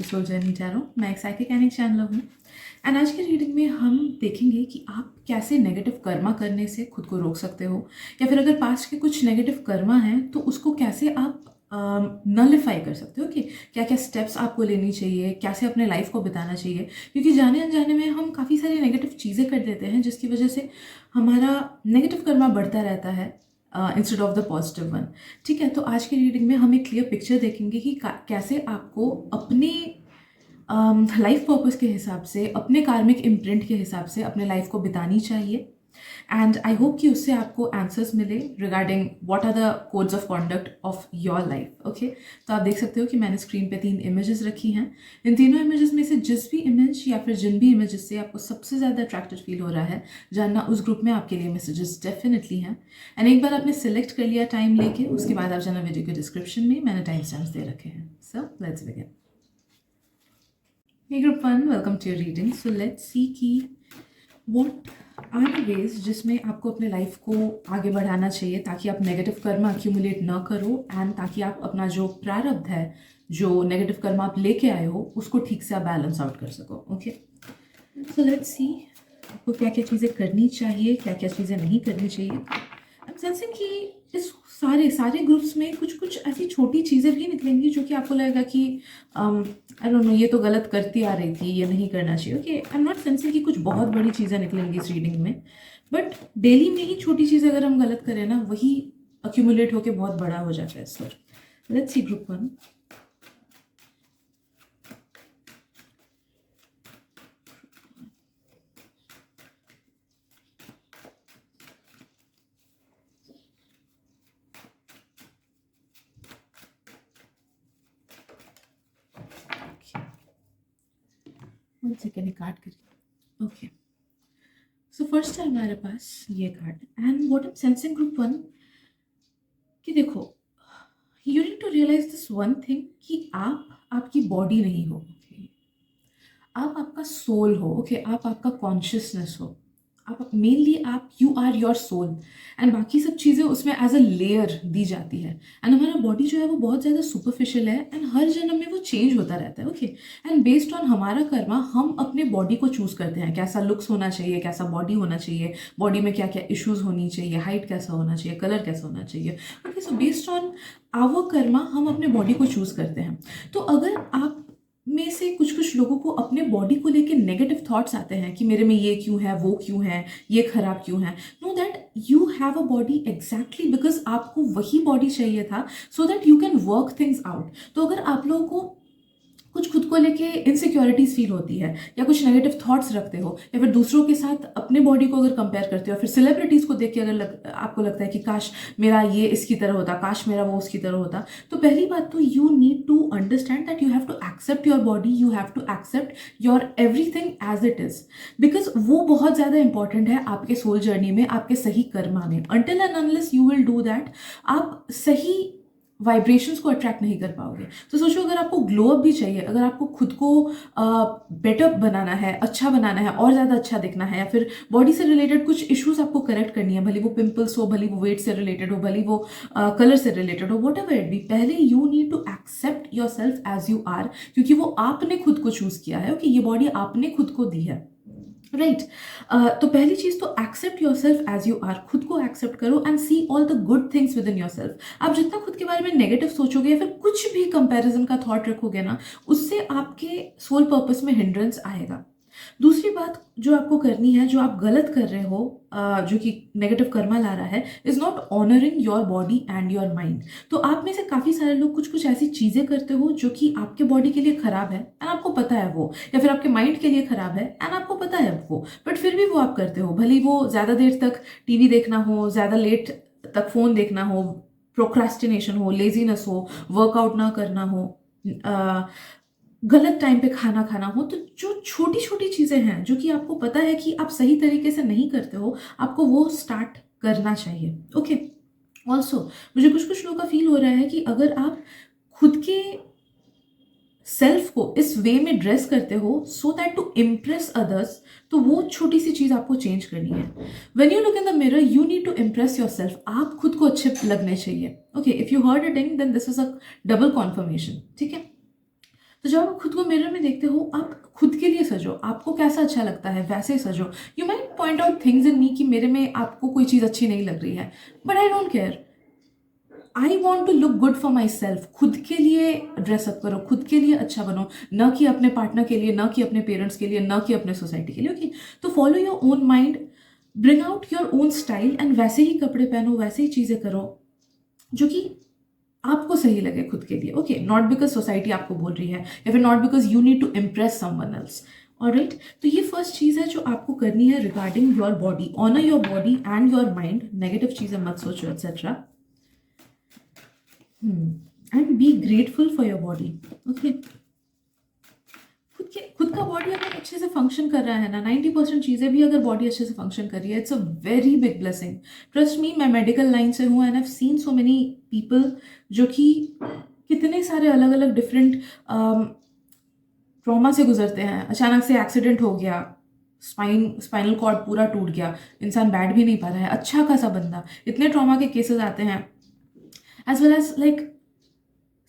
To soul journey tarot. मैं एक psychic and एक चैनलर हूँ एंड आज की रीडिंग में हम देखेंगे कि आप कैसे नेगेटिव कर्मा करने से खुद को रोक सकते हो, या फिर अगर पास्ट के कुछ नेगेटिव कर्मा हैं तो उसको कैसे आप नलिफाई कर सकते हो कि क्या क्या स्टेप्स आपको लेनी चाहिए, कैसे अपने लाइफ को बिताना चाहिए। क्योंकि जाने अनजाने में हम काफ़ी सारी नेगेटिव चीज़ें कर देते हैं जिसकी वजह से हमारा नेगेटिव कर्मा बढ़ता रहता है instead of the positive one. ठीक है, तो आज की रीडिंग में हम एक क्लियर पिक्चर देखेंगे कि कैसे आपको अपने लाइफ पर्पस के हिसाब से, अपने कार्मिक इम्प्रिंट के हिसाब से अपने लाइफ को बितानी चाहिए। एंड आई होप कि उससे आपको आंसर्स मिले regarding what are the codes of conduct of your life. Okay, तो आप देख सकते हो कि मैंने स्क्रीन पे 3 इमेजेस रखी हैं। इन तीनों इमेजेस में से जिस भी इमेज या फिर जिन भी इमेजेस से आपको सबसे ज़्यादा अट्रैक्टेड फील हो रहा है, जानना उस ग्रुप में आपके लिए मैसेजेस डेफिनेटली हैं। एंड एक बार आपने सिलेक्ट कर लिया टाइम लेके, उसके बाद आप जाना वीडियो के डिस्क्रिप्शन में, मैंने टाइम स्टैम्प्स दे रखे हैं। So let's begin. Hey group 1, welcome to your reading. So let's see कि what are the ways जिसमें आपको अपने लाइफ को आगे बढ़ाना चाहिए ताकि आप नेगेटिव कर्मा अक्यूमुलेट ना करो एंड ताकि आप अपना जो प्रारब्ध है, जो नेगेटिव कर्मा आप लेके आए हो, उसको ठीक से आप बैलेंस आउट कर सको। ओके, सो लेट्स सी आपको क्या क्या चीज़ें करनी चाहिए, क्या क्या चीज़ें नहीं करनी चाहिए। आई एम सेंसिंग कि इस सारे ग्रुप्स में कुछ कुछ ऐसी छोटी चीज़ें भी निकलेंगी जो कि आपको लगेगा कि आई डोंट नो, ये तो गलत करती आ रही थी, ये नहीं करना चाहिए। Okay, I am not sensing कि कुछ बहुत बड़ी चीज़ें निकलेंगी इस रीडिंग में, बट डेली में ही छोटी चीज़ें अगर हम गलत करें ना, वही अक्यूमुलेट होकर बहुत बड़ा हो जाता है। So let's see group 1। One second, ये कार्ड करिए। ओके, सो फर्स्ट है हमारे पास ये card and what am sensing group 1 कि देखो, you need to realise this one thing कि आप आपकी बॉडी नहीं हो। okay? आप आपका सोल हो। ओके, आप आपका कॉन्शियसनेस हो। आप मेनली आप you are your soul and बाकी सब चीज़ें उसमें एज अ लेयर दी जाती है। एंड हमारा बॉडी जो है वो बहुत ज़्यादा सुपरफिशियल है एंड हर जन्म में वो चेंज होता रहता है। ओके, एंड बेस्ड ऑन हमारा कर्मा हम अपने बॉडी को चूज करते हैं, कैसा लुक्स होना चाहिए, कैसा बॉडी होना चाहिए, बॉडी में क्या क्या इश्यूज होनी चाहिए, हाइट कैसा होना चाहिए, कलर कैसा होना चाहिए। Okay, so based on our karma हम अपने बॉडी को चूज करते हैं। तो अगर आप में से कुछ कुछ लोगों को अपने बॉडी को लेके नेगेटिव थॉट्स आते हैं कि मेरे में ये क्यों है, वो क्यों है, ये खराब क्यों है, know that you have a body exactly because आपको वही बॉडी चाहिए था so that you can work things out. तो अगर आप लोगों को कुछ खुद को लेके इनसिक्योरिटीज फील होती है या कुछ नेगेटिव थॉट्स रखते हो या फिर दूसरों के साथ अपने बॉडी को अगर कंपेयर करते हो, फिर सेलिब्रिटीज को देख के अगर आपको लगता है कि काश मेरा ये इसकी तरह होता, काश मेरा वो उसकी तरह होता, तो पहली बात तो you need to understand that you have to accept your body, you have to accept your everything as it is, because वो बहुत ज़्यादा इंपॉर्टेंट है आपके सोल जर्नी में, आपके सही कर्मा में। Until and unless you will do that, आप सही वाइब्रेशंस को अट्रैक्ट नहीं कर पाओगे। तो सोचो, अगर आपको ग्लो अप भी चाहिए, अगर आपको खुद को बेटर बनाना है, अच्छा बनाना है, और ज़्यादा अच्छा दिखना है, या फिर बॉडी से रिलेटेड कुछ इश्यूज आपको करेक्ट करनी है, भले वो पिंपल्स हो, भले वो वेट से रिलेटेड हो, भले वो कलर से रिलेटेड हो, वट एवर इट बी, पहले you need to accept yourself as you are, क्योंकि वो आपने खुद को चूज किया है। ओके, ये बॉडी आपने खुद को दी है, राइट। तो पहली चीज तो accept yourself as you are, खुद को एक्सेप्ट करो and see all the good things within yourself. आप जितना खुद के बारे में नेगेटिव सोचोगे या फिर कुछ भी कंपैरिजन का थॉट रखोगे ना, उससे आपके सोल पर्पस में हिंड्रेंस आएगा। दूसरी बात जो आपको करनी है, जो आप गलत कर रहे हो, जो कि नेगेटिव कर्मा ला रहा है, is not honouring your body and your mind. तो आप में से काफी सारे लोग कुछ कुछ ऐसी चीजें करते हो जो कि आपके बॉडी के लिए खराब है एंड आपको पता है वो, या फिर आपके माइंड के लिए खराब है एंड आपको पता है वो, बट फिर भी वो आप करते हो। भले वो ज्यादा देर तक टीवी देखना हो, ज्यादा लेट तक फोन देखना हो, प्रोक्रास्टिनेशन हो, लेजीनेस हो, वर्कआउट ना करना हो, गलत टाइम पे खाना खाना हो, तो जो छोटी छोटी चीजें हैं जो कि आपको पता है कि आप सही तरीके से नहीं करते हो, आपको वो स्टार्ट करना चाहिए। ओके, ऑल्सो मुझे कुछ कुछ लोगों का फील हो रहा है कि अगर आप खुद के सेल्फ को इस वे में ड्रेस करते हो so that to impress others, तो वो छोटी सी चीज आपको चेंज करनी है। When you look in the mirror you need to impress yourself, आप खुद को अच्छे लगने चाहिए। Okay, if you heard a thing then this is a double confirmation. ठीक है, तो जब आप खुद को मिरर में देखते हो, आप खुद के लिए सजो, आपको कैसा अच्छा लगता है वैसे सजो। You might point out things in me कि मेरे में आपको कोई चीज़ अच्छी नहीं लग रही है, but I don't care. I want to look good for myself. खुद के लिए ड्रेसअप करो, खुद के लिए अच्छा बनो, न कि अपने पार्टनर के लिए, न कि अपने पेरेंट्स के लिए, न कि अपने सोसाइटी के लिए। ओके, तो follow your own mind, bring out your own style and वैसे ही कपड़े पहनो, वैसे ही चीज़ें करो जो कि आपको सही लगे खुद के लिए। ओके, नॉट बिकॉज सोसाइटी आपको बोल रही है या फिर not because you need to impress someone else. Alright, तो ये फर्स्ट चीज़ है जो आपको करनी है regarding your body. Honour your body and your mind, negative चीज़ें मत सोचो etcetera. And be grateful for your body. Okay, खुद का बॉडी अगर अच्छे से फंक्शन कर रहा है ना, 90% चीज़ें भी अगर बॉडी अच्छे से फंक्शन कर रही है, it's a very big blessing. Trust me, मैं मेडिकल लाइन से हूँ and I have seen so many people जो कि कितने सारे अलग अलग डिफरेंट ट्रॉमा से गुजरते हैं। अचानक से एक्सीडेंट हो गया, स्पाइनल कॉर्ड पूरा टूट गया, इंसान बैठ भी नहीं पा रहा है, अच्छा खासा बंदा। इतने ट्रॉमा के केसेस आते हैं, as well as like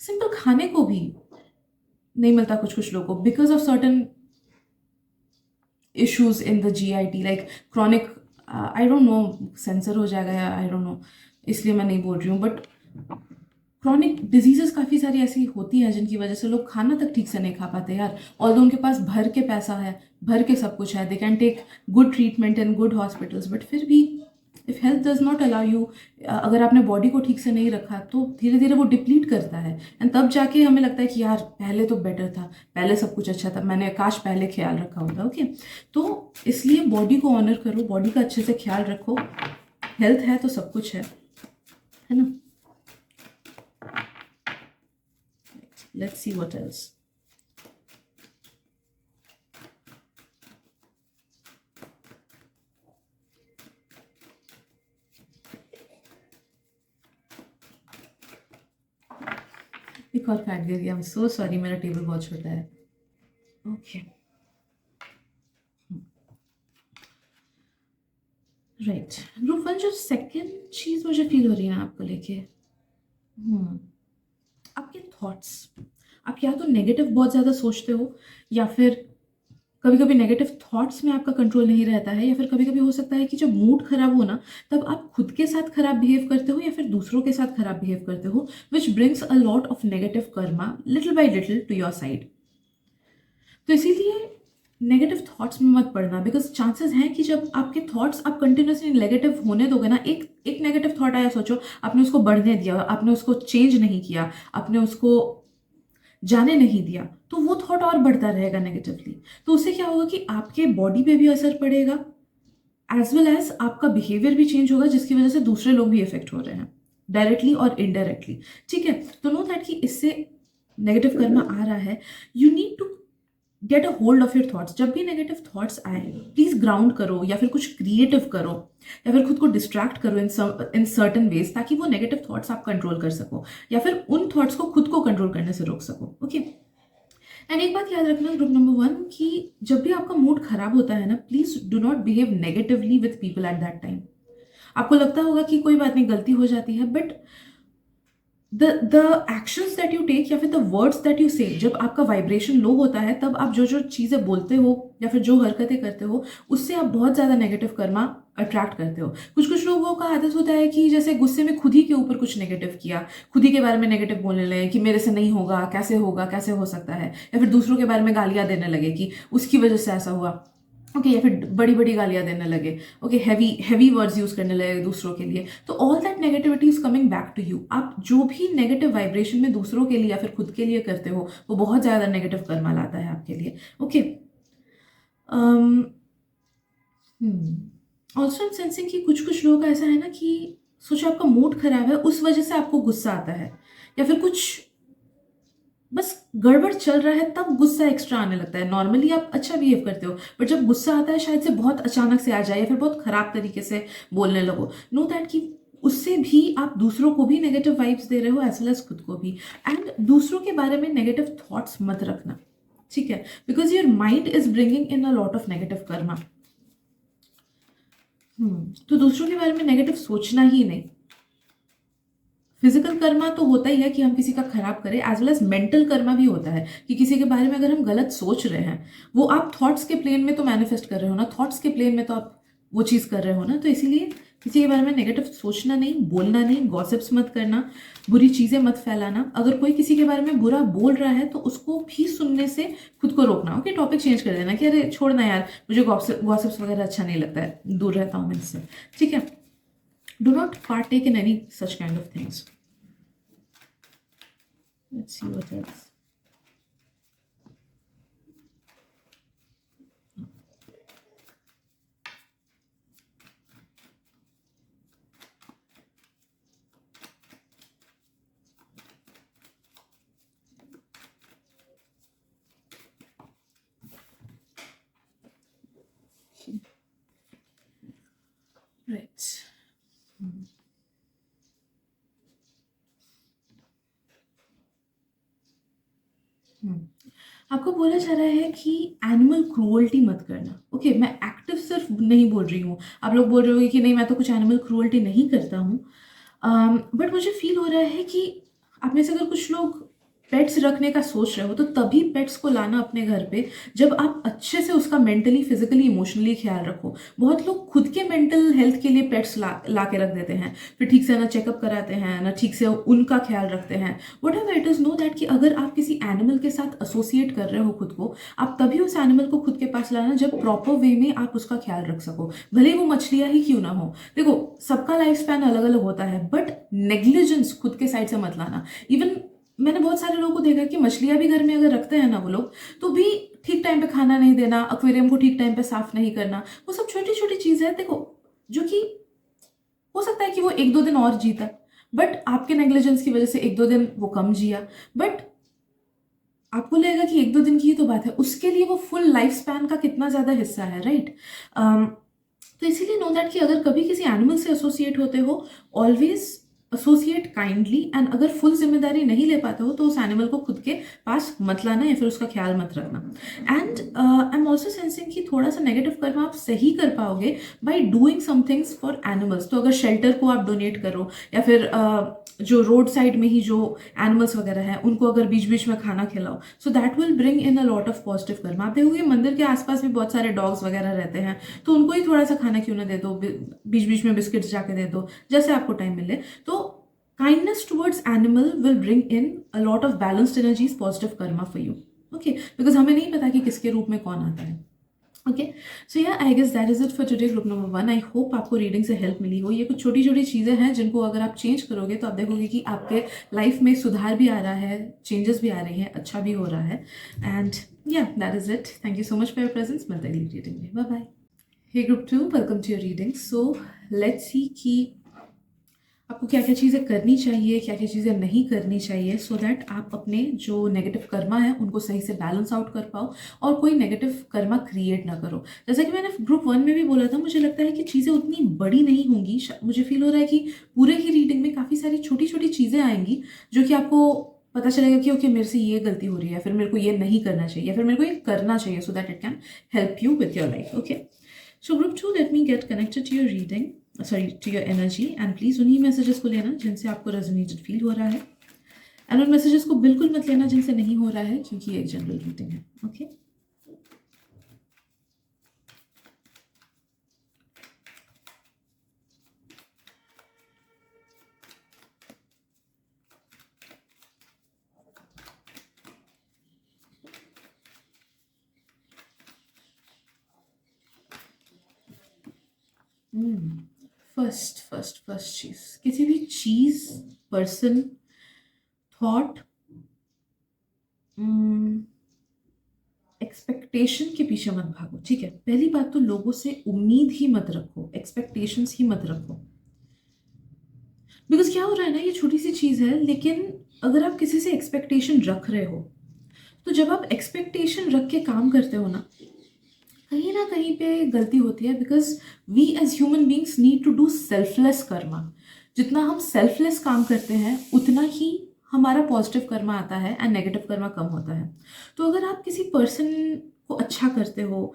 simple खाने को भी नहीं मिलता कुछ कुछ लोगों को because of certain issues in the GIT, like chronic, I don't know cancer हो जाएगा या आई डोंट नो, इसलिए मैं नहीं बोल रही हूँ, बट क्रॉनिक डिजीजेस काफ़ी सारी ऐसी होती हैं जिनकी वजह से लोग खाना तक ठीक से नहीं खा पाते यार। ऑल्दो उनके पास भर के पैसा है, भर के सब कुछ है, they can take good treatment in good hospitals, but फिर भी if health does not allow you, अगर आपने बॉडी को ठीक से नहीं रखा तो धीरे धीरे वो डिप्लीट करता है। एंड तब जाके हमें लगता है कि यार पहले तो बेटर था, पहले सब कुछ अच्छा था, मैंने काश पहले ख्याल रखा होता। ओके, तो इसलिए बॉडी को ऑनर करो, बॉडी का अच्छे से ख्याल रखो। हेल्थ है तो सब कुछ है ना। Let's see what else. एक और कार्ड गिर गया, आई एम सो सॉरी, मेरा टेबल बहुत छोटा है। ओके, राइट, ग्रुप 1 जो सेकंड चीज मुझे फील हो रही है ना आपको लेके, आपके थॉट्स। आप या तो नेगेटिव बहुत ज़्यादा सोचते हो, या फिर कभी कभी नेगेटिव थॉट्स में आपका कंट्रोल नहीं रहता है, या फिर कभी कभी हो सकता है कि जब मूड खराब हो ना, तब आप खुद के साथ खराब बिहेव करते हो या फिर दूसरों के साथ खराब बिहेव करते हो, which brings a lot of negative karma little by little to your side. तो इसीलिए नेगेटिव थॉट्स में मत पड़ना, बिकॉज चांसेस हैं कि जब आपके थॉट्स आप कंटिन्यूसली नेगेटिव होने दोगे ना, एक नेगेटिव थॉट आया, सोचो आपने उसको बढ़ने दिया, आपने उसको चेंज नहीं किया, आपने उसको जाने नहीं दिया, तो वो थॉट और बढ़ता रहेगा नेगेटिवली। तो उससे क्या होगा कि आपके बॉडी पे भी असर पड़ेगा, एज वेल एज आपका बिहेवियर भी चेंज होगा, जिसकी वजह से दूसरे लोग भी इफेक्ट हो रहे हैं डायरेक्टली और इनडायरेक्टली। ठीक है, तो नो दैट कि इससे नेगेटिव कर्मा आ रहा है, you need to get a hold of your thoughts. जब भी नेगेटिव थॉट्स आए, प्लीज ग्राउंड करो, या फिर कुछ क्रिएटिव करो, या फिर खुद को डिस्ट्रैक्ट करो इन सर्टन वेज, ताकि वो नेगेटिव थॉट्स आप कंट्रोल कर सको, या फिर उन थॉट्स को खुद को कंट्रोल करने से रोक सको। ओके, एंड एक बात याद रखना ग्रुप नंबर 1 कि जब भी आपका मूड खराब होता है ना, please do not behave negatively with people at that time. आपको लगता होगा कि कोई बात नहीं, गलती हो जाती है, but the actions that you take या फिर द वर्ड्स दैट यू से, जब आपका वाइब्रेशन लो होता है, तब आप जो जो चीज़ें बोलते हो या फिर जो हरकतें करते हो, उससे आप बहुत ज़्यादा नेगेटिव कर्मा अट्रैक्ट करते हो। कुछ कुछ लोगों का आदत होता है कि जैसे गुस्से में खुद ही के ऊपर कुछ नेगेटिव किया, खुद ही के बारे में नेगेटिव बोलने लगे कि मेरे से नहीं होगा, कैसे हो सकता है, या फिर दूसरों के बारे में गालियाँ देने लगे कि उसकी वजह से ऐसा हुआ। ओके, या फिर बड़ी बड़ी गालियाँ देने लगे। ओके, हैवी वर्ड्स यूज करने लगे दूसरों के लिए। तो all that negativity is coming back to you. आप जो भी नेगेटिव वाइब्रेशन में दूसरों के लिए या फिर खुद के लिए करते हो, वो बहुत ज़्यादा नेगेटिव कर्मा लाता है आपके लिए। Okay, also I am sensing कि कुछ कुछ लोगों का ऐसा है ना कि सोचो आपका मूड खराब है, उस वजह से आपको गुस्सा आता है, या फिर कुछ बस गड़बड़ चल रहा है तब गुस्सा एक्स्ट्रा आने लगता है। नॉर्मली आप अच्छा बिहेव करते हो, बट जब गुस्सा आता है शायद से बहुत अचानक से आ जाए, या फिर बहुत खराब तरीके से बोलने लगो। नो दैट कि उससे भी आप दूसरों को भी नेगेटिव वाइब्स दे रहे हो, एज वेल एज खुद को भी। एंड दूसरों के बारे में नेगेटिव थॉट्स मत रखना, ठीक है, because your mind is bringing in a lot of negative Karma. तो दूसरों के बारे में नेगेटिव सोचना ही नहीं। फिजिकल कर्मा तो होता ही है कि हम किसी का खराब करें, as well as mental karma भी होता है कि किसी के बारे में अगर हम गलत सोच रहे हैं, वो आप थॉट्स के प्लेन में तो मैनिफेस्ट कर रहे हो ना, थॉट्स के प्लेन में तो आप वो चीज़ कर रहे हो ना। तो इसीलिए किसी के बारे में नेगेटिव सोचना नहीं, बोलना नहीं, गॉसिप्स मत करना, बुरी चीज़ें मत फैलाना। अगर कोई किसी के बारे में बुरा बोल रहा है तो उसको भी सुनने से खुद को रोकना। ओके, टॉपिक चेंज कर देना कि अरे छोड़ना यार, मुझे गॉसिप्स वगैरह अच्छा नहीं लगता है, दूर रहता हूँ मैं इससे। ठीक है, do not partake in any such kind of things. Let's see what else. Right. आपको बोला जा रहा है कि एनिमल क्रूअल्टी मत करना। ओके, मैं एक्टिव सिर्फ नहीं बोल रही हूँ, आप लोग बोल रहे हो कि नहीं मैं तो कुछ एनिमल क्रूअल्टी नहीं करता हूँ, बट मुझे फील हो रहा है कि आप में से अगर कुछ लोग पेट्स रखने का सोच रहे हो तो तभी पेट्स को लाना अपने घर पे जब आप अच्छे से उसका मेंटली, फिजिकली, इमोशनली ख्याल रखो। बहुत लोग खुद के मेंटल हेल्थ के लिए पेट्स ला के रख देते हैं, फिर ठीक से ना चेकअप कराते हैं ना ठीक से उनका ख्याल रखते हैं। What ever it is, know that कि अगर आप किसी एनिमल के साथ एसोसिएट कर रहे हो खुद को, आप तभी उस एनिमल को खुद के पास लाना जब प्रॉपर वे में आप उसका ख्याल रख सको, भले ही वो मछलियाँ ही क्यों ना हो। देखो, सबका लाइफ स्पैन अलग अलग होता है, बट नेग्लिजेंस खुद के साइड से मत लाना। इवन मैंने बहुत सारे लोगों को देखा कि मछलियां भी घर में अगर रखते हैं ना वो लोग, तो भी ठीक टाइम पे खाना नहीं देना, एक्वेरियम को ठीक टाइम पे साफ नहीं करना, वो सब छोटी छोटी चीजें हैं देखो, जो कि हो सकता है कि वो एक दो दिन और जीता, बट आपके नेग्लिजेंस की वजह से एक दो दिन वो कम जिया, बट आपको लगेगा कि एक दो दिन की ही तो बात है, उसके लिए वो फुल लाइफ स्पैन का कितना ज्यादा हिस्सा है, राइट। तो इसीलिए नो दैट कि अगर कभी किसी एनिमल से एसोसिएट होते हो, ऑलवेज एसोसिएट काइंडली, एंड अगर फुल जिम्मेदारी नहीं ले पाते हो तो उस एनिमल को खुद के पास मत लाना या फिर उसका ख्याल मत रखना। And I am also sensing कि थोड़ा सा नेगेटिव कर्म आप सही कर पाओगे by doing some things for animals. तो अगर शेल्टर को आप डोनेट करो, या फिर जो रोड साइड में ही जो एनिमल्स वगैरह हैं उनको अगर बीच बीच में खाना खिलाओ, so that will bring in a lot of positive कर्म। आप देखोगे मंदिर के आसपास भी बहुत सारे डॉग्स वगैरह रहते हैं, तो उनको ही थोड़ा सा खाना क्यों ना दे दो, बीच बीच में बिस्किट्स जाके दे दो, जैसे आपको टाइम मिले। तो kindness towards animal will bring in a lot of balanced energies, positive karma for you. Okay, because हमें नहीं पता कि किसके रूप में कौन आता है। Okay, so yeah I guess that is it for today group number 1। I hope आपको रीडिंग से हेल्प मिली हो। ये कुछ छोटी छोटी चीज़ें हैं जिनको अगर आप चेंज करोगे तो आप देखोगे कि आपके लाइफ में सुधार भी आ रहा है, चेंजेस भी आ रही हैं, अच्छा भी हो रहा है। And yeah that is it, thank you so much for your presence. मिलते हैं अगली रीडिंग में, bye bye. Hey group 2, welcome to your reading. So let's see कि आपको क्या क्या चीज़ें करनी चाहिए, क्या क्या चीज़ें नहीं करनी चाहिए, सो दैट आप अपने जो नेगेटिव कर्मा है उनको सही से बैलेंस आउट कर पाओ और कोई नेगेटिव कर्मा क्रिएट ना करो। जैसा कि मैंने ग्रुप 1 में भी बोला था, मुझे लगता है कि चीज़ें उतनी बड़ी नहीं होंगी। मुझे फील हो रहा है कि पूरे ही रीडिंग में काफ़ी सारी छोटी छोटी चीज़ें आएंगी जो कि आपको पता चलेगा कि ओके मेरे से ये गलती हो रही है, फिर मेरे को ये नहीं करना चाहिए, या फिर मेरे को ये करना चाहिए, so that it can help you with your life. Okay, so group 2, let me get connected to your reading, sorry to your energy, and please उन्हीं मैसेजेस को लेना जिनसे आपको रेजोनेटेड फील हो रहा है, एंड उन मैसेजेस को बिल्कुल मत लेना जिनसे नहीं हो रहा है, क्योंकि ये एक जनरल रीडिंग है। ओके, फर्स्ट चीज, किसी भी चीज, पर्सन, थॉट, एक्सपेक्टेशन के पीछे मत भागो। ठीक है, पहली बात तो लोगों से उम्मीद ही मत रखो, एक्सपेक्टेशंस ही मत रखो। बिकॉज क्या हो रहा है ना, ये छोटी सी चीज है, लेकिन अगर आप किसी से एक्सपेक्टेशन रख रहे हो, तो जब आप एक्सपेक्टेशन रख के काम करते हो ना, कहीं ना कहीं पे गलती होती है। Because we as human beings need to do selfless karma. जितना हम सेल्फलेस काम करते हैं उतना ही हमारा पॉजिटिव कर्मा आता है एंड नेगेटिव कर्मा कम होता है। तो अगर आप किसी पर्सन को अच्छा करते हो,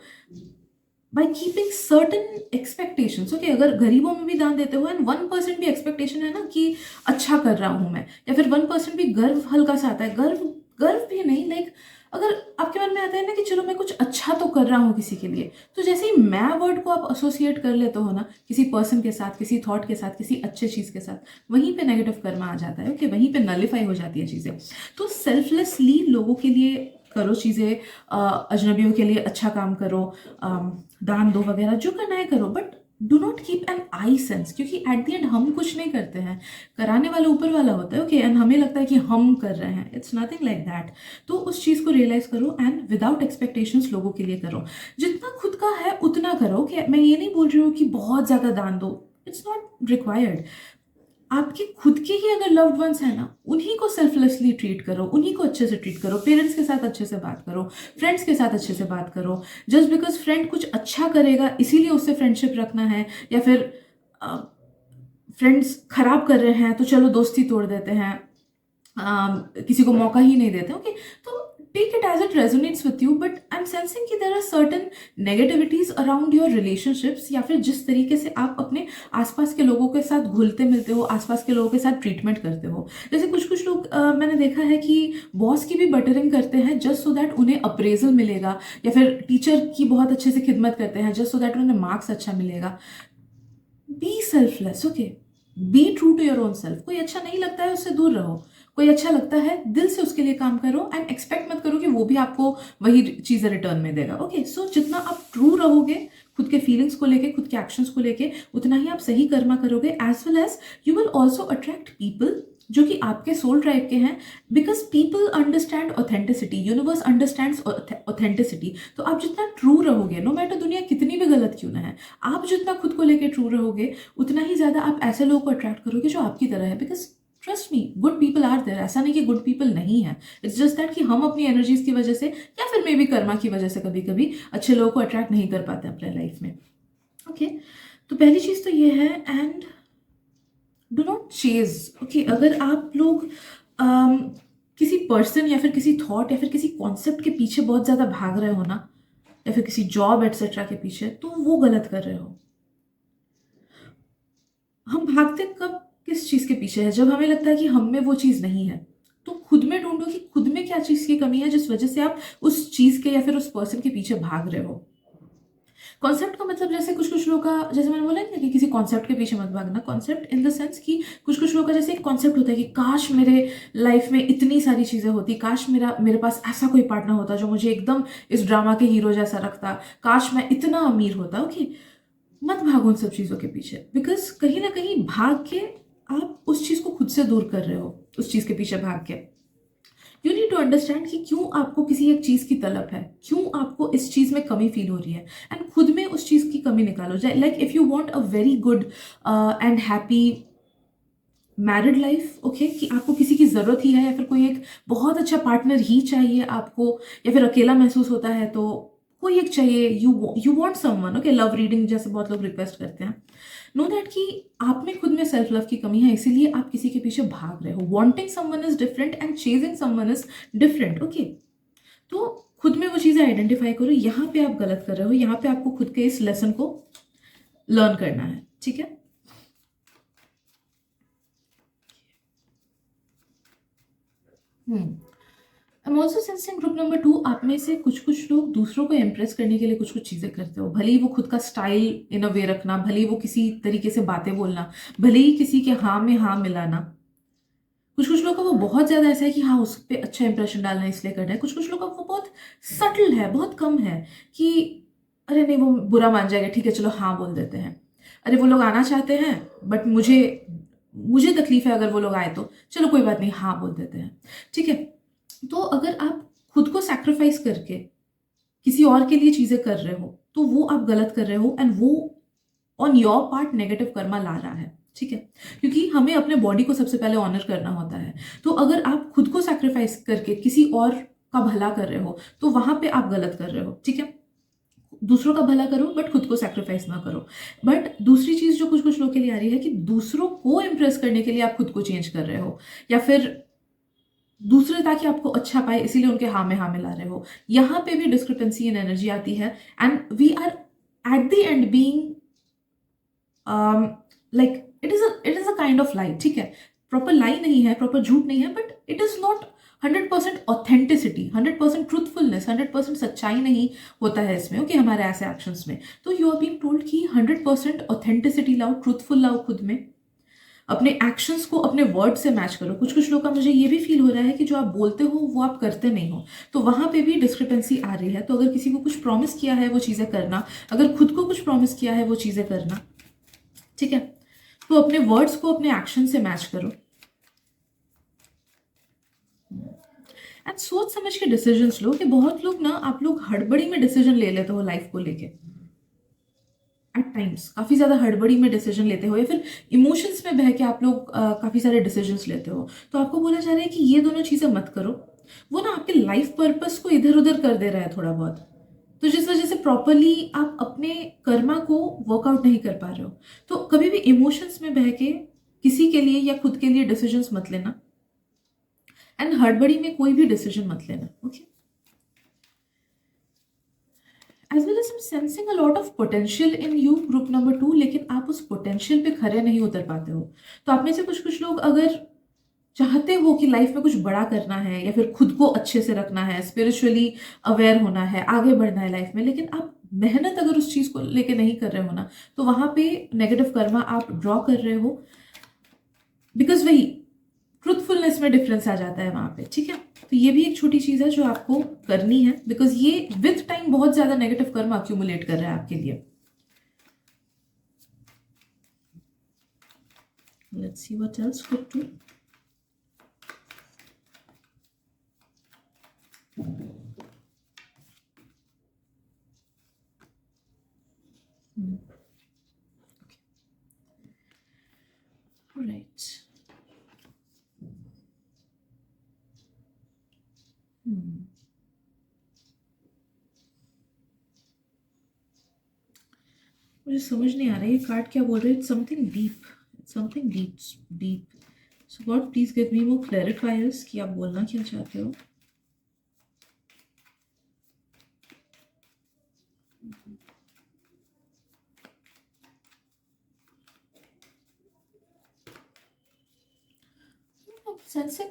by keeping certain expectations. Okay, अगर गरीबों में भी दान देते हो एंड 1% भी एक्सपेक्टेशन है ना कि अच्छा कर रहा हूँ मैं, या फिर 1% भी गर्व हल्का सा आता है, गर्व गर्व भी नहीं, लाइक अगर आपके मन में आता है ना कि चलो मैं कुछ अच्छा तो कर रहा हूँ किसी के लिए, तो जैसे ही मैं वर्ड को आप एसोसिएट कर लेते हो ना किसी पर्सन के साथ, किसी थॉट के साथ, किसी अच्छे चीज़ के साथ, वहीं पे नेगेटिव कर्म आ जाता है। ओके, वहीं पे नलिफाई हो जाती है चीज़ें। तो सेल्फलेसली लोगों के लिए करो चीज़ें, अजनबियों के लिए अच्छा काम करो, दान दो वगैरह, जो करना है करो, but do not keep an I sense, क्योंकि एट द एंड हम कुछ नहीं करते हैं, कराने वाला ऊपर वाला होता है। ओके, एंड हमें लगता है कि हम कर रहे हैं, इट्स नथिंग लाइक दैट। तो उस चीज़ को रियलाइज करो एंड विदाउट एक्सपेक्टेशंस लोगों के लिए करो, जितना खुद का है उतना करो। ओके, मैं ये नहीं बोल रही हूँ कि बहुत ज़्यादा दान दो, इट्स नॉट रिक्वायर्ड। आपके खुद के ही अगर लव्ड वंस है ना, उन्हीं को सेल्फलेसली ट्रीट करो, उन्हीं को अच्छे से ट्रीट करो, पेरेंट्स के साथ अच्छे से बात करो, फ्रेंड्स के साथ अच्छे से बात करो। जस्ट बिकॉज फ्रेंड कुछ अच्छा करेगा इसीलिए उससे फ्रेंडशिप रखना है, या फिर फ्रेंड्स खराब कर रहे हैं तो चलो दोस्ती तोड़ देते हैं, किसी को मौका ही नहीं देते। ओके, तो take it as it resonates with you, but I am sensing कि there are certain negativities around your relationships, या फिर जिस तरीके से आप अपने आसपास के लोगों के साथ घुलते मिलते हो, आसपास के लोगों के साथ ट्रीटमेंट करते हो। जैसे कुछ कुछ लोग मैंने देखा है कि बॉस की भी बटरिंग करते हैं जस्ट सो दैट उन्हें अप्रेजल मिलेगा, या फिर टीचर की बहुत अच्छे से खिदमत करते हैं जस्ट सो दैट उन्हें मार्क्स अच्छा मिलेगा। Be selfless. Okay, be true to your own self. कोई अच्छा नहीं लगता है उससे दूर रहो, कोई अच्छा लगता है दिल से उसके लिए काम करो, एंड एक्सपेक्ट मत करो कि वो भी आपको वही चीज़ें रिटर्न में देगा। ओके, सो जितना आप ट्रू रहोगे खुद के फीलिंग्स को लेके, खुद के एक्शंस को लेके, उतना ही आप सही कर्मा करोगे, as well as you will also attract people जो कि आपके सोल ट्राइब के हैं, because people understand authenticity, universe understands authenticity. तो आप जितना ट्रू रहोगे, नो मैटर दुनिया कितनी भी गलत क्यों ना है, आप जितना खुद को लेके ट्रू रहोगे, उतना ही ज़्यादा आप ऐसे लोगों को अट्रैक्ट करोगे जो आपकी तरह है। Because trust me, good people are there, ऐसा नहीं कि गुड पीपल नहीं है, इट्स जस्ट दैट कि हम अपनी एनर्जीज की वजह से, या फिर मे बी कर्मा की वजह से, कभी कभी अच्छे लोगों को अट्रैक्ट नहीं कर पाते अपने लाइफ में। ओके, तो पहली चीज़ तो ये है, and do not chase. Okay, अगर आप लोग किसी पर्सन या फिर किसी थॉट या फिर किसी कॉन्सेप्ट के पीछे बहुत ज़्यादा भाग रहे हो ना, या फिर किसी जॉब एटसेट्रा के पीछे, तो वो गलत कर रहे हो। हम भागते कब किस चीज़ के पीछे है, जब हमें लगता है कि हम में वो चीज़ नहीं है। तो खुद में ढूंढो कि खुद में क्या चीज़ की कमी है जिस वजह से आप उस चीज़ के या फिर उस पर्सन के पीछे भाग रहे हो। कॉन्सेप्ट का मतलब, जैसे कुछ कुछ लोगों का, जैसे मैंने बोला ना कि किसी कॉन्सेप्ट के पीछे मत भागना, कॉन्सेप्ट इन द सेंस कि कुछ कुछ लोगों का जैसे एक कॉन्सेप्ट होता है कि काश मेरे लाइफ में इतनी सारी चीज़ें होती, काश मेरे पास ऐसा कोई पार्टनर होता जो मुझे एकदम इस ड्रामा के हीरो जैसा रखता, काश मैं इतना अमीर होता। ओके, मत भागो उन सब चीज़ों के पीछे, बिकॉज कहीं ना कहीं भाग के आप उस चीज़ को खुद से दूर कर रहे हो, उस चीज़ के पीछे भाग के। यू नीड टू अंडरस्टैंड कि क्यों आपको किसी एक चीज़ की तलब है, क्यों आपको इस चीज़ में कमी फील हो रही है, एंड खुद में उस चीज़ की कमी निकालो। Like if you want a very good and happy married life, okay, कि आपको किसी की ज़रूरत ही है, या फिर कोई एक बहुत अच्छा पार्टनर ही चाहिए आपको, या फिर अकेला महसूस होता है तो कोई एक चाहिए, you want someone. Okay, love reading जैसे बहुत लोग रिक्वेस्ट करते हैं, नो दैट कि आप में खुद में सेल्फ लव की कमी है, इसीलिए आप किसी के पीछे भाग रहे हो। Wanting someone is different and chasing someone is different. Okay, तो खुद में वो चीज़ें आइडेंटिफाई करो, यहाँ पे आप गलत कर रहे हो, यहाँ पे आपको खुद के इस लेसन को लर्न करना है। ठीक है, I am also sensing group number 2, आप में से कुछ कुछ लोग दूसरों को इम्प्रेस करने के लिए कुछ कुछ चीज़ें करते हो, भले ही वो खुद का स्टाइल इन अ वे रखना, भले ही वो किसी तरीके से बातें बोलना, भले ही किसी के हाँ में हाँ मिलाना। कुछ कुछ लोगों का वो बहुत ज़्यादा ऐसा है कि हाँ उस पर अच्छा इंप्रेशन डालना है इसलिए करना है, कुछ कुछ लोगों का वो बहुत सटल है, बहुत कम है कि अरे नहीं वो बुरा मान जाएगा, ठीक है चलो हाँ बोल देते हैं। अरे वो लोग आना चाहते हैं बट मुझे मुझे तकलीफ है अगर वो लोग आए तो चलो कोई बात नहीं हाँ बोल देते हैं। ठीक है, तो अगर आप खुद को सैक्रिफाइस करके किसी और के लिए चीज़ें कर रहे हो तो वो आप गलत कर रहे हो, एंड वो on your part negative karma ला रहा है। ठीक है, क्योंकि हमें अपने बॉडी को सबसे पहले ऑनर करना होता है। तो अगर आप खुद को सैक्रिफाइस करके किसी और का भला कर रहे हो तो वहां पे आप गलत कर रहे हो। ठीक है, दूसरों का भला करो बट खुद को सैक्रिफाइस ना करो। बट दूसरी चीज जो कुछ कुछ लोग के लिए आ रही है कि दूसरों को इम्प्रेस करने के लिए आप खुद को चेंज कर रहे हो, या फिर दूसरे ताकि आपको अच्छा पाए इसीलिए उनके हाँ में ला रहे हो। यहाँ पे भी डिस्क्रिपेंसी इन एनर्जी आती है, and we are at the end being like it is a kind of lie, ठीक है, प्रॉपर लाई नहीं है, प्रॉपर झूठ नहीं है, but it is not 100% authenticity, 100% truthfulness, 100% सच्चाई नहीं होता है इसमें, ओके, हमारे ऐसे एक्शंस में। तो यू आर बीइंग टोल्ड कि 100% ऑथेंटिसिटी लाओ, ट्रूथफुल लाओ खुद में, अपने एक्शंस को अपने वर्ड से मैच करो। कुछ कुछ लोग का मुझे ये भी फील हो रहा है कि जो आप बोलते हो वो आप करते नहीं हो, तो वहां पे भी डिस्क्रिपेंसी आ रही है। तो अगर किसी को कुछ प्रॉमिस किया है वो चीज़ें करना, अगर खुद को कुछ प्रॉमिस किया है वो चीज़ें करना, ठीक है, तो अपने वर्ड्स को अपने एक्शन से मैच करो एंड सोच समझ के डिसीजंस लो। कि बहुत लोग ना, आप लोग हड़बड़ी में डिसीजन ले लेते हो लाइफ को लेके, एट टाइम्स काफ़ी ज़्यादा हड़बड़ी में डिसीजन लेते हो, या फिर इमोशंस में बह के आप लोग काफ़ी सारे डिसीजंस लेते हो। तो आपको बोला जा रहा है कि ये दोनों चीज़ें मत करो, वो ना आपके लाइफ पर्पस को इधर उधर कर दे रहा है थोड़ा बहुत। तो जिस वजह से प्रॉपरली आप अपने कर्मा को वर्कआउट नहीं कर पा रहे हो। तो कभी भी इमोशंस में बह के किसी के लिए या खुद के लिए डिसीजंस मत लेना, एंड हड़बड़ी में कोई भी डिसीजन मत लेना, okay. As well as am sensing a lot of potential in you, group number 2, लेकिन आप उस पोटेंशियल पे खरे नहीं उतर पाते हो। तो आप में से कुछ कुछ लोग अगर चाहते हो कि लाइफ में कुछ बड़ा करना है, या फिर खुद को अच्छे से रखना है, स्पिरिचुअली अवेयर होना है, आगे बढ़ना है लाइफ में, लेकिन आप मेहनत अगर उस चीज़ को लेके नहीं कर रहे हो ना, तो वहाँ पे नेगेटिव कर्मा आप ड्रॉ कर रहे हो, बिकॉज वही ट्रूथफुलनेस में डिफरेंस आ जाता है वहाँ पे, ठीक है। तो ये भी एक छोटी चीज़ है जो आपको करनी है, बिकॉज ये विथ टाइम बहुत ज़्यादा नेगेटिव कर्मा अक्यूमुलेट कर रहा है आपके लिए। Let's see what else group 2। Right. मुझे समझ नहीं आ रहा है ये कार्ड क्या बोल रहे हैं। Something deep, something deep, deep. So God please give me more clarifiers कि आप बोलना क्या चाहते हो। सेंसिंग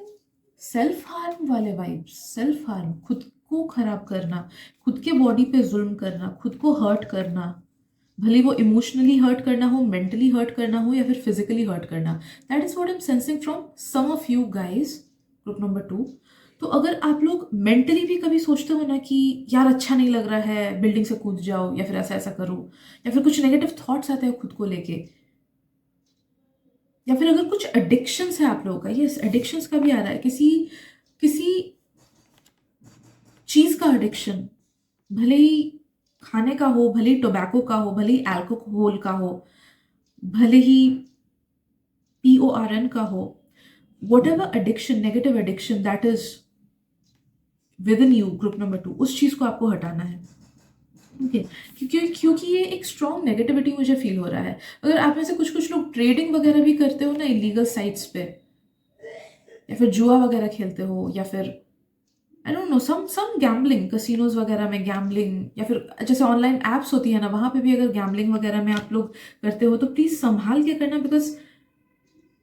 सेल्फ हार्म वाले वाइब्स, सेल्फ हार्म, खुद को खराब करना, खुद के बॉडी पे जुल्म करना, खुद को हर्ट करना, भले वो इमोशनली हर्ट करना हो, मेंटली हर्ट करना हो, या फिर फिजिकली हर्ट करना। That is what I am sensing from some of you guys, group number 2। तो अगर आप लोग मेंटली भी कभी सोचते हो ना कि यार अच्छा नहीं लग रहा है, बिल्डिंग से कूद जाओ, या फिर ऐसा ऐसा करो, या फिर कुछ नेगेटिव थॉट्स आते हैं खुद को लेके, या फिर अगर कुछ एडिक्शंस है आप लोगों का, यस एडिक्शंस का भी आ रहा है, किसी किसी चीज का एडिक्शन, भले ही खाने का हो, भले ही टोबैको का हो, भले ही अल्कोहल का हो, भले ही PORN का हो, what ever addiction, negative addiction that is with in you, group number 2, उस चीज को आपको हटाना है, ओके। क्योंकि ये एक स्ट्रॉन्ग नेगेटिविटी मुझे फील हो रहा है। अगर आप में से कुछ कुछ लोग ट्रेडिंग वगैरह भी करते हो ना इलीगल साइट्स पे, या फिर जुआ वगैरह खेलते हो, या फिर I don't know some gambling, casinos वगैरह में गैम्बलिंग, या फिर जैसे ऑनलाइन एप्स होती है ना, वहाँ पे भी अगर गैम्बलिंग वगैरह में आप लोग करते हो तो प्लीज संभाल के करना, because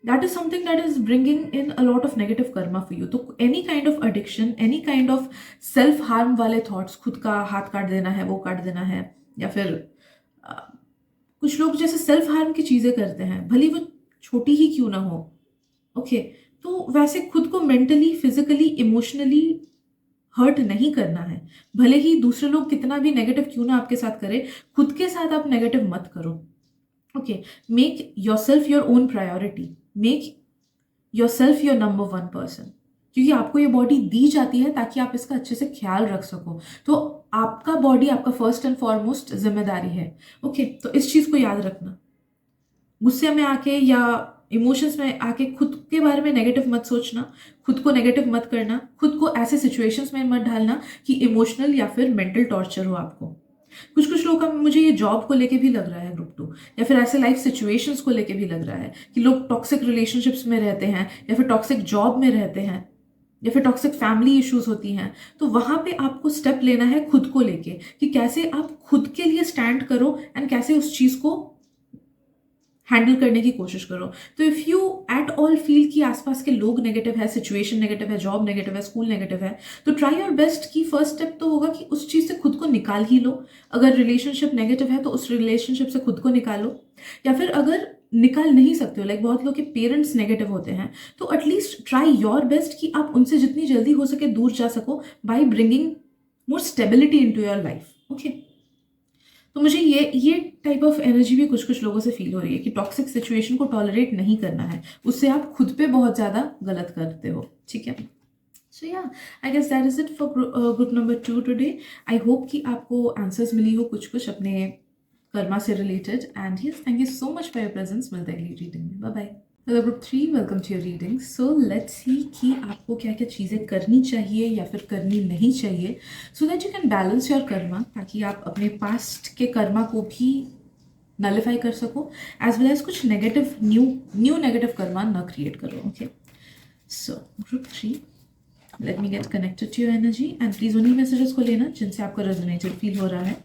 that is something that is bringing in a lot of negative karma for you. तो any kind of addiction, any kind of self harm वाले थॉट्स, खुद का हाथ काट देना है, वो काट देना है, या फिर अ, कुछ लोग जैसे सेल्फ हार्म की चीजें करते हैं, भले वो छोटी ही क्यों ना हो, ओके। तो वैसे खुद को मेंटली, फिजिकली, इमोशनली हर्ट नहीं करना है, भले ही दूसरे लोग कितना भी नेगेटिव क्यों ना आपके साथ करे, खुद के साथ आप नेगेटिव मत करो, okay. Make your self your own priority, make your self your number 1 person, क्योंकि आपको ये बॉडी दी जाती है ताकि आप इसका अच्छे से ख्याल रख सको। तो आपका बॉडी आपका फर्स्ट एंड फॉरमोस्ट जिम्मेदारी है, ओके। तो इस चीज को याद रखना, गुस्से में आके या इमोशंस में आके खुद के बारे में नेगेटिव मत सोचना, खुद को नेगेटिव मत करना, खुद को ऐसे सिचुएशंस में मत डालना कि इमोशनल या फिर मेंटल टॉर्चर हो आपको। कुछ कुछ लोगों का मुझे ये जॉब को लेके भी लग रहा है ग्रुप 2, या फिर ऐसे लाइफ सिचुएशंस को लेके भी लग रहा है कि लोग टॉक्सिक रिलेशनशिप्स में रहते हैं, या फिर टॉक्सिक जॉब में रहते हैं, या फिर टॉक्सिक फैमिली इश्यूज होती हैं, तो वहाँ पे आपको स्टेप लेना है खुद को लेके कि कैसे आप खुद के लिए स्टैंड करो एंड कैसे उस चीज़ को हैंडल करने की कोशिश करो। तो if you at all feel कि आसपास के लोग नेगेटिव है, सिचुएशन नेगेटिव है, जॉब नेगेटिव है, स्कूल नेगेटिव है, तो ट्राई योर बेस्ट कि फर्स्ट स्टेप तो होगा कि उस चीज़ से खुद को निकाल ही लो। अगर रिलेशनशिप नेगेटिव है तो उस रिलेशनशिप से खुद को निकालो, या फिर अगर निकाल नहीं सकते हो, लाइक बहुत लोग के पेरेंट्स नेगेटिव होते हैं, तो एटलीस्ट ट्राई योर बेस्ट कि आप उनसे जितनी जल्दी हो सके दूर जा सको by bringing more stability into your life. Okay, तो मुझे ये टाइप ऑफ एनर्जी भी कुछ कुछ लोगों से फील हो रही है कि टॉक्सिक सिचुएशन को टॉलरेट नहीं करना है, उससे आप खुद पे बहुत ज़्यादा गलत करते हो। ठीक है, so yeah I guess that is it for group number 2 today. I hope कि आपको आंसर्स मिली हो कुछ कुछ अपने कर्मा से related, and yes thank you so much for your presence. मिलते हैं अगली रीडिंग में, bye bye. Hello group 3, welcome to your reading. So let's see कि आपको क्या क्या चीज़ें करनी चाहिए या फिर करनी नहीं चाहिए so that you can balance your Karma, ताकि आप अपने पास्ट के कर्मा को भी नलिफाई कर सको, एज वेल एज कुछ नेगेटिव न्यू नेगेटिव कर्मा न क्रिएट करो। Okay, so group 3, let me get connected to your energy, and please उन्हीं मैसेजेस को लेना जिनसे आपको रेजोनेटेड फील हो रहा है,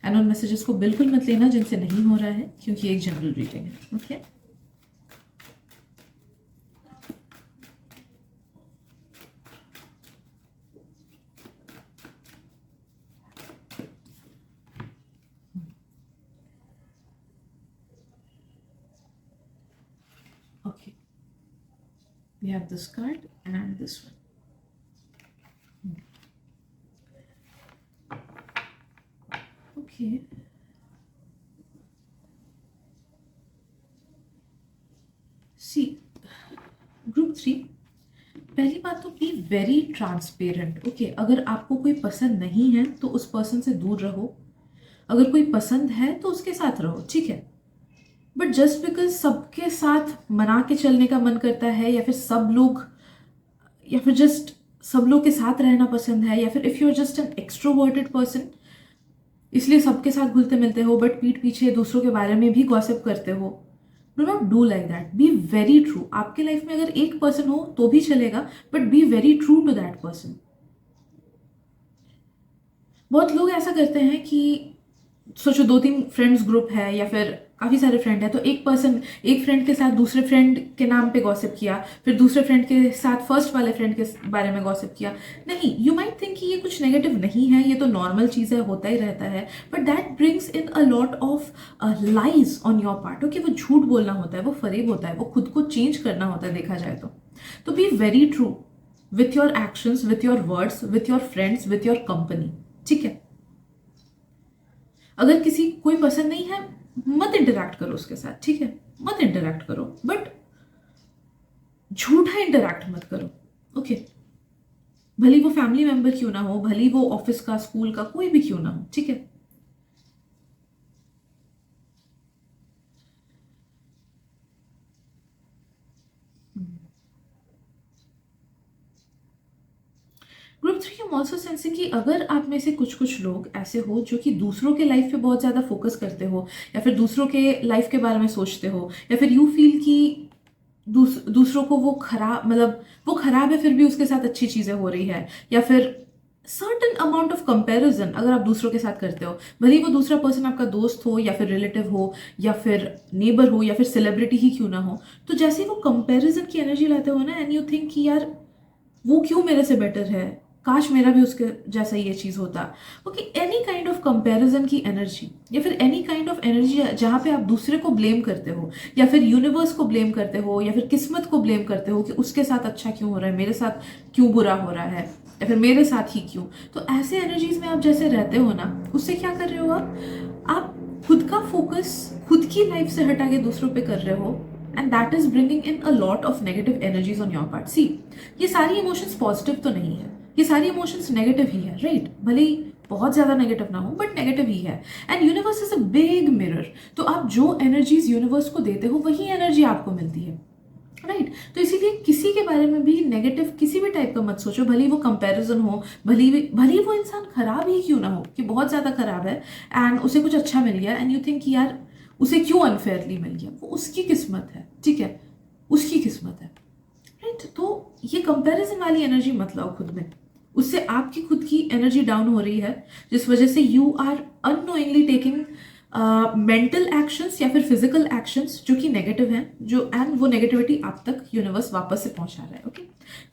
एंड उन मैसेजेस को बिल्कुल मत लेना जिनसे नहीं हो रहा है, क्योंकि एक जनरल रीडिंग है। Okay, okay, we have this card and this one. Okay, see, group 3, पहली बात तो बी वेरी ट्रांसपेरेंट। ओके, अगर आपको कोई पसंद नहीं है तो उस पर्सन से दूर रहो, अगर कोई पसंद है तो उसके साथ रहो, ठीक है। बट जस्ट बिकॉज सबके साथ मना के चलने का मन करता है, या फिर जस्ट सब लोग के साथ रहना पसंद है, या फिर if you are just an extroverted person, इसलिए सबके साथ घुलते मिलते हो बट पीठ पीछे दूसरों के बारे में भी गॉसिप करते हो, do not do like that. Be very true. आपके लाइफ में अगर एक पर्सन हो तो भी चलेगा, but be very true to that person. बहुत लोग ऐसा करते हैं कि सोचो 2-3 फ्रेंड्स ग्रुप है या फिर काफ़ी सारे फ्रेंड है, तो एक फ्रेंड के साथ दूसरे फ्रेंड के नाम पे गॉसिप किया, फिर दूसरे फ्रेंड के साथ फर्स्ट वाले फ्रेंड के बारे में गॉसिप किया। नहीं, यू माइट थिंक कि ये कुछ नेगेटिव नहीं है, ये तो नॉर्मल चीज़ है, होता ही रहता है, but that brings in a lot of lies on your part. Okay, वो झूठ बोलना होता है, वो फरेब होता है, वो खुद को चेंज करना होता है देखा जाए तो B very true with your actions, with your words, with your friends, with your company. ठीक है, अगर कोई पसंद नहीं है मत इंटरैक्ट करो उसके साथ, ठीक है, मत इंटरैक्ट करो, बट झूठा इंटरैक्ट मत करो। ओके, भली वो फैमिली मेंबर क्यों ना हो, भली वो ऑफिस का, स्कूल का, कोई भी क्यों ना हो, ठीक है। ग्रुप 3, I'm also sensing कि अगर आप में से कुछ कुछ लोग ऐसे हो जो कि दूसरों के लाइफ पे बहुत ज़्यादा फोकस करते हो, या फिर दूसरों के लाइफ के बारे में सोचते हो, या फिर यू फील कि दूसरों को वो खराब है फिर भी उसके साथ अच्छी चीज़ें हो रही है, या फिर सर्टन अमाउंट ऑफ कंपैरिजन अगर आप दूसरों के साथ करते हो, भले ही वो दूसरा पर्सन आपका दोस्त हो या फिर रिलेटिव हो या फिर नेबर हो या फिर सेलिब्रिटी ही क्यों ना हो, तो जैसे ही वो कंपैरिजन की एनर्जी लाते हो ना, एंड यू थिंक कि यार वो क्यों मेरे से बेटर है, काश मेरा भी उसके जैसा ये चीज़ होता। Okay, any kind of comparison की एनर्जी, या फिर एनी काइंड ऑफ एनर्जी जहाँ पे आप दूसरे को ब्लेम करते हो, या फिर यूनिवर्स को ब्लेम करते हो, या फिर किस्मत को ब्लेम करते हो कि उसके साथ अच्छा क्यों हो रहा है, मेरे साथ क्यों बुरा हो रहा है, या फिर मेरे साथ ही क्यों। तो ऐसे एनर्जीज में आप जैसे रहते हो ना, उससे क्या कर रहे हो आप खुद का फोकस खुद की लाइफ से हटा के दूसरों पे कर रहे हो, and that is bringing in a lot of negative energies on your part. See, ये सारी इमोशंस पॉजिटिव तो नहीं है, ये सारी इमोशंस नेगेटिव ही है, राइट? भले ही बहुत ज़्यादा नेगेटिव ना हो बट नेगेटिव ही है, and universe is a big mirror. तो आप जो एनर्जीज यूनिवर्स को देते हो वही एनर्जी आपको मिलती है, राइट? तो इसीलिए किसी के बारे में भी नेगेटिव किसी भी टाइप का मत सोचो, भले वो कंपैरिजन हो, भले वो इंसान खराब ही क्यों ना हो, कि बहुत ज़्यादा खराब है एंड उसे कुछ अच्छा मिल गया, एंड यू थिंक कि यार उसे क्यों अनफेयरली मिल गया, वो उसकी किस्मत है, ठीक है, उसकी किस्मत है, राइट? तो ये कंपैरिजन वाली एनर्जी मत लाओ खुद में, उससे आपकी खुद की एनर्जी डाउन हो रही है, जिस वजह से you are unknowingly taking mental actions या फिर फिजिकल एक्शंस जो कि नेगेटिव हैं, जो एंड वो नेगेटिविटी आप तक यूनिवर्स वापस से पहुंचा रहा है। ओके,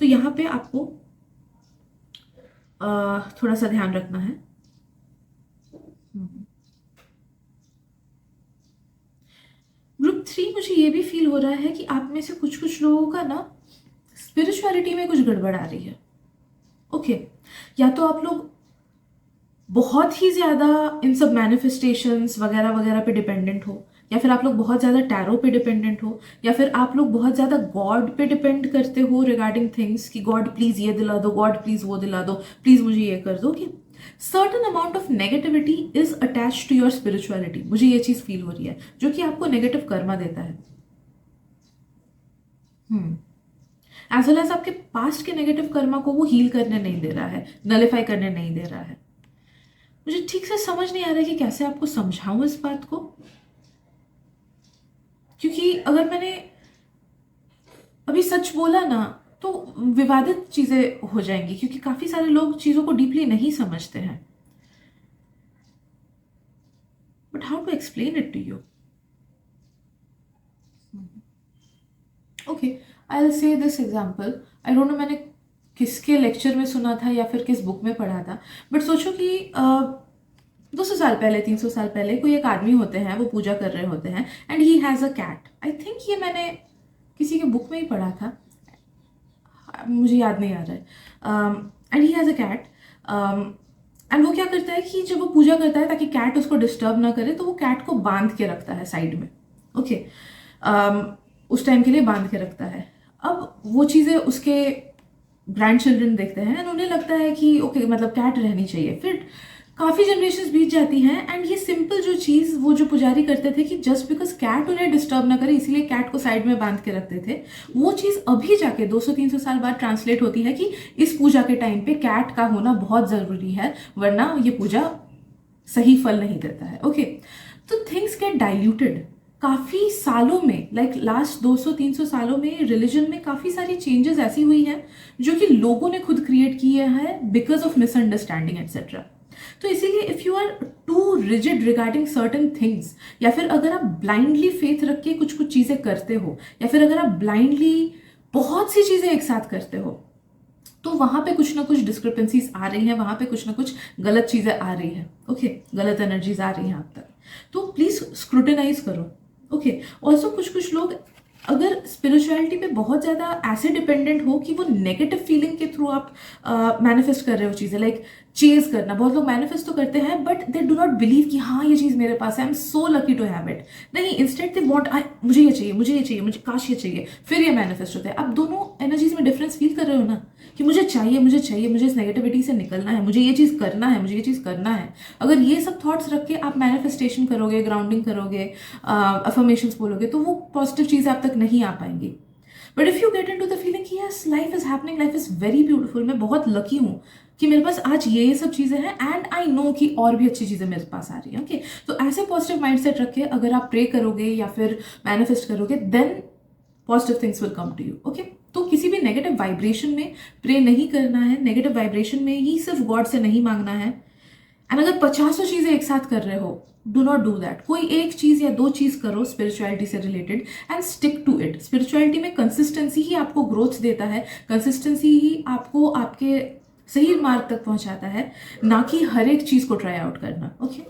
तो यहाँ पे आपको थोड़ा सा ध्यान रखना है। ग्रुप 3, मुझे ये भी फील हो रहा है कि आप में से कुछ कुछ लोगों का ना स्पिरिचुअलिटी में कुछ गड़बड़ आ रही है। ओके, या तो आप लोग बहुत ही ज़्यादा इन सब मैनिफेस्टेशंस वगैरह वगैरह पे डिपेंडेंट हो, या फिर आप लोग बहुत ज़्यादा टैरो पे डिपेंडेंट हो, या फिर आप लोग बहुत ज़्यादा गॉड पे डिपेंड करते हो रिगार्डिंग थिंग्स कि गॉड प्लीज़ ये दिला दो, गॉड प्लीज़ वो दिला दो, प्लीज़ मुझे ये कर दो। कि certain amount of negativity is attach to your spirituality, मुझे ये चीज़ फील हो रही है, जो कि आपको नेगेटिव कर्मा देता है। एज वेल एज आपके पास्ट के नेगेटिव कर्मा को वो हील करने नहीं दे रहा है, नलिफाई करने नहीं दे रहा है। मुझे ठीक से समझ नहीं आ रहा है कि कैसे आपको समझाऊं इस बात को, क्योंकि अगर मैंने अभी सच बोला ना तो विवादित चीजें हो जाएंगी, क्योंकि काफी सारे लोग चीजों को डीपली नहीं समझते हैं। But how to explain it to you? Okay, I will say this example. I don't know मैंने किसके लेक्चर में सुना था या फिर किस बुक में पढ़ा था, बट सोचो कि 200 साल पहले, 300 साल पहले कोई एक आदमी होते हैं, वो पूजा कर रहे होते हैं, and he has a cat. I think ये मैंने किसी के बुक में ही पढ़ा था, मुझे याद नहीं आ रहा है। And he has a cat, and वो क्या करता है कि जब वो पूजा करता है ताकि कैट उसको डिस्टर्ब ना करे, तो वो कैट को बांध के रखता है साइड में। ओके, उस टाइम के लिए बांध के रखता है। अब वो चीज़ें उसके ग्रैंड चिल्ड्रन देखते हैं एंड उन्हें लगता है कि ओके, मतलब कैट रहनी चाहिए। फिर काफ़ी जनरेशन बीत जाती हैं एंड ये सिंपल जो चीज़ वो जो पुजारी करते थे कि जस्ट बिकॉज कैट उन्हें डिस्टर्ब ना करे इसीलिए कैट को साइड में बांध के रखते थे, वो चीज़ अभी जाके 200-300 साल बाद ट्रांसलेट होती है कि इस पूजा के टाइम पे कैट का होना बहुत ज़रूरी है, वरना ये पूजा सही फल नहीं देता है। ओके, तो थिंग्स गेट डाइल्यूटेड काफ़ी सालों में, लाइक लास्ट 200-300 सालों में रिलीजन में काफ़ी सारी चेंजेस ऐसी हुई हैं जो कि लोगों ने खुद क्रिएट किए हैं बिकॉज ऑफ मिसअंडरस्टैंडिंग एट्सेट्रा। तो इसीलिए if you are too rigid regarding certain things, या फिर अगर आप ब्लाइंडली फेथ रख के कुछ कुछ चीज़ें करते हो, या फिर अगर आप ब्लाइंडली बहुत सी चीज़ें एक साथ करते हो, तो वहाँ पे कुछ ना कुछ डिस्क्रिपेंसीज आ रही हैं, वहाँ पे कुछ ना कुछ गलत चीज़ें आ रही हैं। ओके, गलत एनर्जीज आ रही हैं आप तक, तो प्लीज़ स्क्रूटिनाइज करो। ओके, ऑल्सो कुछ कुछ लोग अगर स्पिरिचुअलिटी पे बहुत ज़्यादा ऐसे डिपेंडेंट हो कि वो नेगेटिव फीलिंग के थ्रू आप मैनिफेस्ट कर रहे हो चीज़ें, लाइक चेज करना। बहुत लोग मैनिफेस्ट तो करते हैं but they do not believe कि हाँ ये चीज़ मेरे पास है, I am so lucky to have it. नहीं, इंस्टेड दे वॉन्ट, मुझे ये चाहिए, मुझे ये चाहिए, मुझे काश ये चाहिए, फिर ये मैनिफेस्ट होता है। आप दोनों एनर्जीज में डिफरेंस फील कर रहे हो ना, कि मुझे चाहिए, मुझे चाहिए, मुझे इस नेगेटिविटी से निकलना है, मुझे ये चीज़ करना है, मुझे ये चीज़ करना है। अगर ये सब थॉट्स रख के आप मैनिफेस्टेशन करोगे, ग्राउंडिंग करोगे, अफर्मेशंस बोलोगे, तो वो पॉजिटिव चीज़ आप तक नहीं आ पाएंगी। But if you get in to the feeling कि yes life is happening, life is very beautiful, मैं बहुत लकी हूँ कि मेरे पास आज ये सब चीज़ें हैं एंड आई नो कि और भी अच्छी चीज़ें मेरे पास आ रही हैं। ओके, तो ऐसे पॉजिटिव माइंडसेट रख के अगर आप प्रे करोगे या फिर मैनिफेस्ट करोगे, then positive things will come to you. Okay, तो किसी भी नेगेटिव वाइब्रेशन में प्रे नहीं करना है, नेगेटिव वाइब्रेशन में ही सिर्फ गॉड से नहीं मांगना है। एंड अगर 50 चीज़ें एक साथ कर रहे हो, डू नॉट डू दैट। कोई एक चीज़ या दो चीज़ करो स्पिरिचुअलिटी से related and stick to it. Spirituality में कंसिस्टेंसी ही आपको ग्रोथ देता है, कंसिस्टेंसी ही आपको आपके सही मार्ग तक पहुंचाता है, ना कि हर एक चीज़ को ट्राई आउट करना। ओके,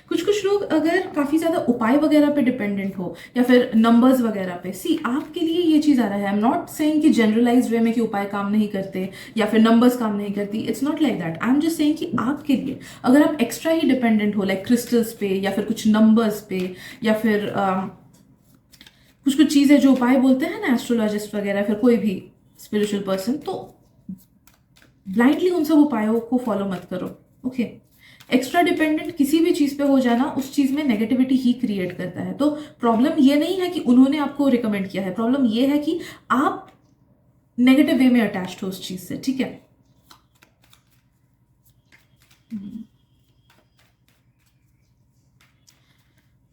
कुछ कुछ लोग अगर काफ़ी ज़्यादा उपाय वगैरह पे डिपेंडेंट हो या फिर नंबर्स वगैरह पे, सी आपके लिए ये चीज़ आ रहा है। आई एम नॉट सेइंग कि जनरलाइज वे में कि उपाय काम नहीं करते या फिर नंबर्स काम नहीं करती, it's not like that. I am just saying कि आपके लिए अगर आप एक्स्ट्रा ही डिपेंडेंट हो, लाइक क्रिस्टल्स पे या फिर कुछ नंबर्स पे या फिर कुछ कुछ चीज़ें जो उपाय बोलते हैं ना एस्ट्रोलॉजिस्ट वगैरह, फिर कोई भी स्पिरिचुअल पर्सन, तो ब्लाइंडली उन सब उपायों को फॉलो मत करो। ओके, एक्स्ट्रा डिपेंडेंट किसी भी चीज़ पे हो जाना उस चीज़ में नेगेटिविटी ही क्रिएट करता है। तो प्रॉब्लम ये नहीं है कि उन्होंने आपको रिकमेंड किया है, प्रॉब्लम ये है कि आप नेगेटिव वे में अटैच्ड हो उस चीज़ से। ठीक है,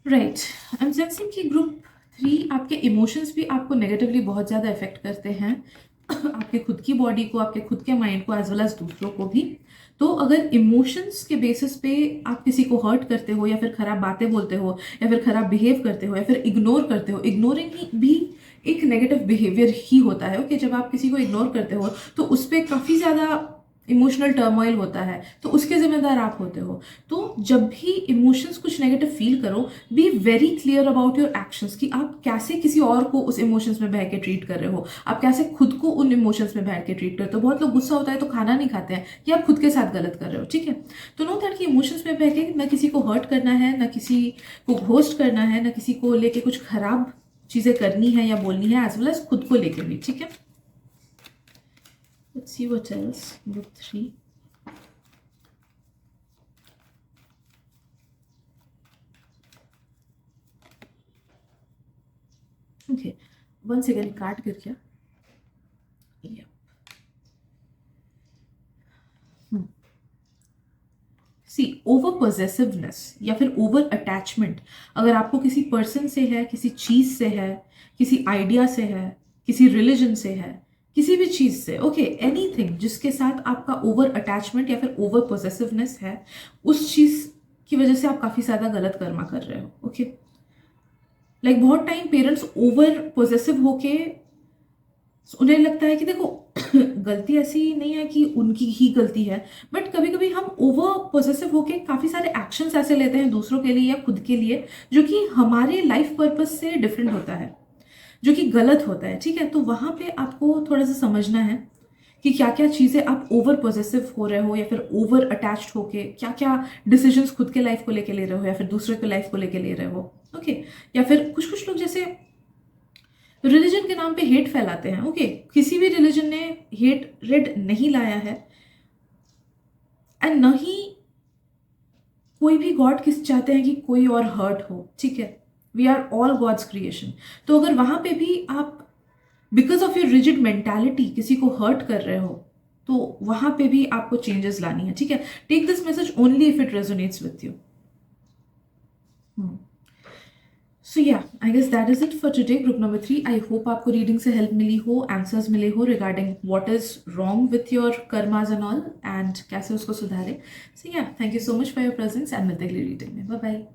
राइट। आई एम सेंसिंग कि ग्रुप 3 आपके इमोशंस भी आपको नेगेटिवली बहुत ज़्यादा इफेक्ट करते हैं आपके खुद की बॉडी को, आपके खुद के माइंड को, एज वेल एज दूसरों को भी। तो अगर इमोशंस के बेसिस पे आप किसी को हर्ट करते हो या फिर खराब बातें बोलते हो या फिर खराब बिहेव करते हो या फिर इग्नोर करते हो, इग्नोरिंग ही भी एक नेगेटिव बिहेवियर ही होता है। ओके, जब आप किसी को इग्नोर करते हो तो उस पर काफ़ी ज़्यादा इमोशनल टर्मोइल होता है, तो उसके जिम्मेदार आप होते हो। तो जब भी इमोशंस कुछ नेगेटिव फील करो, be very clear about your actions कि आप कैसे किसी और को उस इमोशंस में बह के ट्रीट कर रहे हो, आप कैसे खुद को उन इमोशंस में बैठ के ट्रीट करते हो। बहुत लोग गुस्सा होता है तो खाना नहीं खाते हैं, ये आप खुद के साथ गलत कर रहे हो, ठीक है। तो नो दैट कि इमोशंस में बह के न किसी को हर्ट करना है, न किसी को घोस्ट करना है, न किसी को लेके कुछ खराब चीज़ें करनी है या बोलनी है, एज वेल एज खुद को लेके भी, ठीक है। Let's see what else. Group 3. Okay. Once again, card गिर गया. Yep. सी ओवर पोजेसिवनेस या फिर ओवर अटैचमेंट अगर आपको किसी पर्सन से है, किसी चीज से है, किसी आइडिया से है, किसी रिलीजन से है, किसी भी चीज से, ओके, एनीथिंग जिसके साथ आपका ओवर अटैचमेंट या फिर ओवर पोजेसिवनेस है, उस चीज की वजह से आप काफी ज्यादा गलत कर्मा कर रहे हो। ओके, लाइक बहुत टाइम पेरेंट्स ओवर पोजेसिव होके उन्हें लगता है कि देखो गलती ऐसी नहीं है कि उनकी ही गलती है, बट कभी कभी हम ओवर पोजेसिव होके काफी सारे एक्शंस ऐसे लेते हैं दूसरों के लिए या खुद के लिए जो कि हमारे लाइफ पर्पस से डिफरेंट होता है, जो कि गलत होता है, ठीक है। तो वहां पे आपको थोड़ा सा समझना है कि क्या क्या चीजें आप ओवर पोजेसिव हो रहे हो या फिर ओवर अटैच्ड होके क्या क्या डिसीजंस खुद के लाइफ को लेके ले रहे हो या फिर दूसरे के लाइफ को लेके ले रहे हो। ओके, या फिर कुछ कुछ लोग जैसे रिलीजन के नाम पे हेट फैलाते हैं। ओके, किसी भी रिलीजन ने हेट रेड नहीं लाया है, एंड न ही कोई भी गॉड किस चाहते हैं कि कोई और हर्ट हो, ठीक है। We are all God's creation. तो अगर वहां पे भी आप because of your rigid mentality किसी को हर्ट कर रहे हो, तो वहां पे भी आपको चेंजेस लानी है, ठीक है। Take this message only if it resonates with you. So yeah I guess that is it for today, group number 3। I hope आपको रीडिंग से हेल्प मिली हो, आंसर्स मिले हो regarding what is wrong with your karmas and all, and कैसे उसको सुधारे। So yeah thank you so much for your presence and मिलते अगली रीडिंग में। Bye bye.